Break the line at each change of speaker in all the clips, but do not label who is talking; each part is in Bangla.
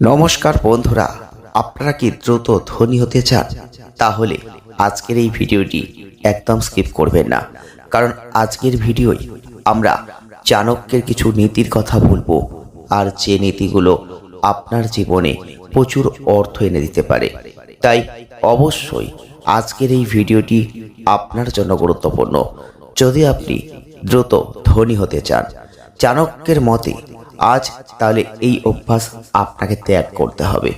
নমস্কার বন্ধুরা, আপনারা কি দ্রুত ধনী হতে চান? তাহলে আজকের এই ভিডিওটি একদম স্কিপ করবেন না, কারণ আজকের ভিডিওয় আমরা চাণক্যের কিছু নীতির কথা বলবো, আর যে নীতিগুলো আপনার জীবনে প্রচুর অর্থ এনে দিতে পারে। তাই অবশ্যই আজকের এই ভিডিওটি আপনার জন্য গুরুত্বপূর্ণ যদি আপনি দ্রুত ধনী হতে চান। চাণক্যের মতে আজ তাহলে এই অভ্যাস আপনাকে ত্যাগ করতে হবে।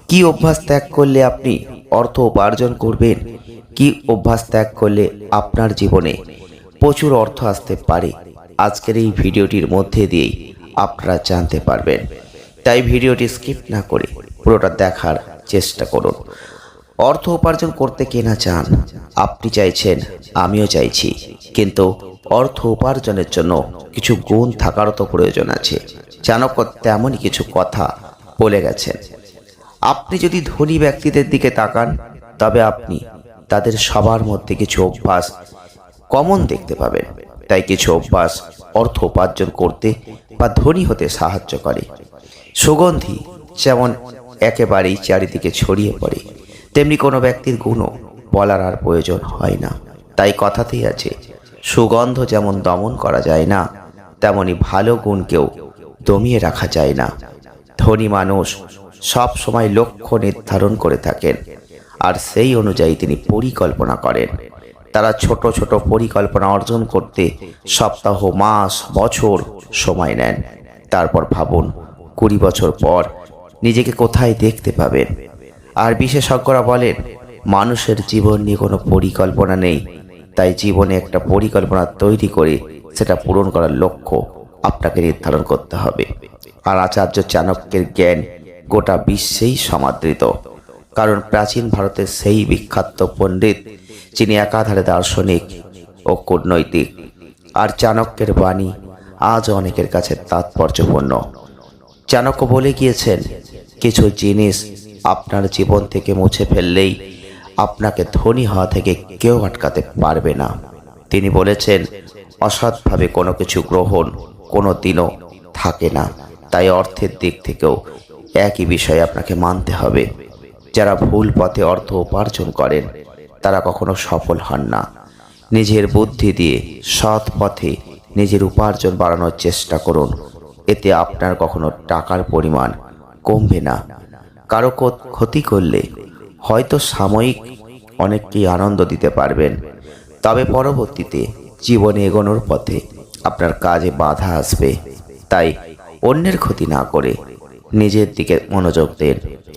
কি অভ্যাস ত্যাগ করলে আপনি অর্থ উপার্জন করবেন? কি অভ্যাস ত্যাগ করলে আপনার জীবনে প্রচুর অর্থ আসতে পারে? আজকের এই ভিডিওটির মধ্যে দিয়েই আপনারা জানতে পারবেন। তাই ভিডিওটি স্কিপ না করে পুরোটা দেখার চেষ্টা করুন। অর্থ উপার্জন করতে কে না চান? আপনি চাইছেন, আমিও চাইছি, কিন্তু অর্থ উপার্জনের জন্য কিছু গুণ থাকারও তো প্রয়োজন আছে। চাণক্য তেমনই কিছু কথা বলে গেছেন। আপনি যদি ধনী ব্যক্তিদের দিকে তাকান, তবে আপনি তাদের সবার মধ্যে কিছু অভ্যাস কমন দেখতে পাবেন। তাই কিছু অভ্যাস অর্থ উপার্জন করতে বা ধনী হতে সাহায্য করে। সুগন্ধি যেমন একেবারেই চারিদিকে ছড়িয়ে পড়ে, তেমনি কোনো ব্যক্তির গুণও বলার আর প্রয়োজন হয় না। তাই কথাতেই আছে, সুগন্ধ যেমন দমন করা যায় না, তেমনি ভালো গুণকেও দমিয়ে রাখা যায় না। ধনী মানুষ সব সময় লক্ষ্য নির্ধারণ করে থাকেন, আর সেই অনুযায়ী তিনি পরিকল্পনা করেন। তারা ছোট ছোট পরিকল্পনা অর্জন করতে সপ্তাহ, মাস, বছর সময় নেন। তারপর ভাবুন, 20 বছর পর নিজেকে কোথায় দেখতে পাবেন। আর বিশেষজ্ঞরা বলেন, মানুষের জীবন নিয়ে কোনো পরিকল্পনা নেই। তাই জীবনে একটা পরিকল্পনা তৈরি করে সেটা পূরণ করার লক্ষ্য আপনাকে নির্ধারণ করতে হবে। আর আচার্য চাণক্যের জ্ঞান গোটা বিশ্বেই সমাদৃত, কারণ প্রাচীন ভারতের সেই বিখ্যাত পণ্ডিত, যিনি একাধারে দার্শনিক ও কূটনৈতিক। আর চাণক্যের বাণী আজ অনেকের কাছে তাৎপর্যপূর্ণ। চাণক্য বলে গিয়েছেন, কিছু জিনিস আপনার জীবন থেকে মুছে ফেললেই আপনাকে ধনী হওয়া থেকে কেউ আটকাতে পারবে না। তিনি বলেছেন, অসৎভাবে কোনো কিছু গ্রহণ কোনো দিনও থাকে না। তাই অর্থের দিক থেকেও একই বিষয় আপনাকে মানতে হবে। যারা ভুল পথে অর্থ উপার্জন করেন তারা কখনো সফল হন না। নিজের বুদ্ধি দিয়ে সৎ পথে নিজের উপার্জন বাড়ানোর চেষ্টা করুন। এতে আপনার কখনো টাকার পরিমাণ কমবে না। কারো ক্ষতি করলে হয়তো সাময়িক অনেককেই আনন্দ দিতে পারবেন, তবে পরবর্তীতে জীবনে এগোনোর পথে আপনার কাজে বাধা আসবে। তাই অন্যের ক্ষতি না করে নিজের দিকে মনোযোগ দেন,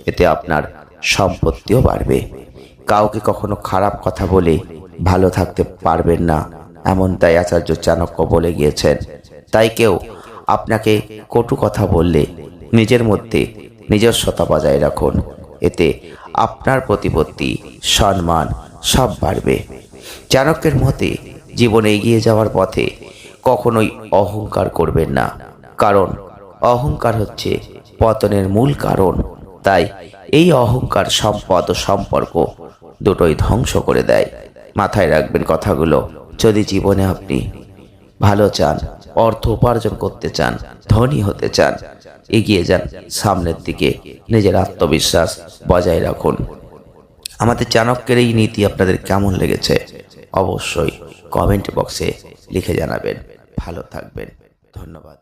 এতে আপনার সম্পত্তিও বাড়বে। কাউকে কখনো খারাপ কথা বলে ভালো থাকতে পারবেন না, এমনটাই আচার্য চাণক্য বলে গিয়েছেন। তাই কেউ আপনাকে কটু কথা বললে নিজের মধ্যে নিজস্বতা বজায় রাখুন, এতে আপনার প্রতিপত্তি, সম্মান সব বাড়বে। চাণক্যের মতে জীবনে এগিয়ে যাওয়ার পথে কখনোই অহংকার করবেন না, কারণ অহংকার হচ্ছে পতনের মূল কারণ। তাই এই অহংকার সম্পদ ও সম্পর্ক দুটোই ধ্বংস করে দেয়। মাথায় রাখবেন কথাগুলো। যদি জীবনে আপনি ভালো চান, অর্থ উপার্জন করতে চান, ধনী হতে চান, এগিয়ে যান সামনের দিকে। নিজের আত্মবিশ্বাস বজায় রাখুন। আমাদের চাণক্যের এই নীতি আপনাদের কেমন লেগেছে অবশ্যই কমেন্ট বক্সে লিখে জানাবেন। ভালো থাকবেন। ধন্যবাদ।